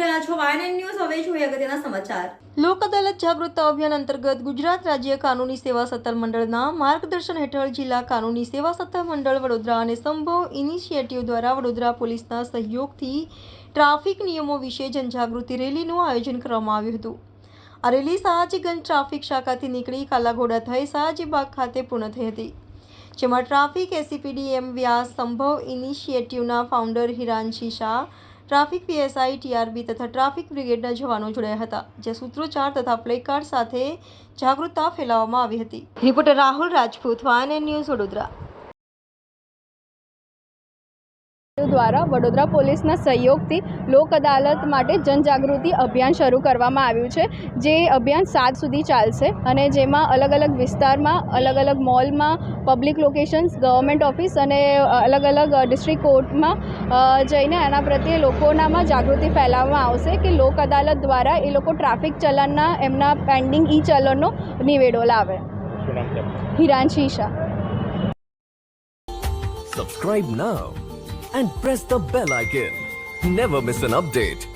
રહ્યા છો YNN news. હવે જોઈએ અગત્યના સમાચાર. લોક અદાલત જાગૃતતા અભિયાન અંતર્ગત ગુજરાત રાજ્ય કાનૂની સેવા સત્તર મંડળના માર્ગદર્શન હેઠળ જિલ્લા કાનૂની સેવા સત્તર મંડળ વડોદરા અને સંભવ ઇનિશિયેટિવ દ્વારા વડોદરા પોલીસના સહયોગથી ટ્રાફિક નિયમો વિશે જનજાગૃતિ રેલીનું આયોજન કરવામાં આવ્યું હતું. આ રેલી સયાજીગંજ ટ્રાફિક શાખાથી નીકળી કાલાઘોડા થઈ સયાજીબાગ ખાતે પૂર્ણ થઈ હતી, જેમાં ટ્રાફિક એસીપીડી એમ વ્યાસ, સંભવ ઇનિશિયેટિવના founder Hiranshi Shah, traffic PSI TRB તથા ટ્રાફિક બ્રિગેડના જવાનો જોડાયા હતા, જે સૂત્રોચ્ચાર તથા પ્લેકાર્ડ સાથે જાગૃતતા ફેલાવવામાં આવી હતી. Reporter Rahul Rajput, YNN news, Vadodara. દ્વારા વડોદરા પોલીસના સહયોગથી લોક અદાલત માટે જનજાગૃતિ અભિયાન શરૂ કરવામાં આવ્યું છે, જે અભિયાન 7 સુધી ચાલશે અને જેમાં અલગ અલગ વિસ્તારમાં, અલગ અલગ મોલમાં, પબ્લિક લોકેશન્સ, ગવર્મેન્ટ ઓફિસ અને અલગ અલગ ડિસ્ટ્રિક્ટ કોર્ટમાં જઈને આના પ્રત્યે લોકોનામાં જાગૃતિ ફેલાવવામાં આવશે કે લોક અદાલત દ્વારા એ લોકો ટ્રાફિક ચલનના એમના પેન્ડિંગ ઈ ચલનનો નિવેડો લાવે. હિરાંશી Shah. Subscribe now and press the bell icon. Never miss an update.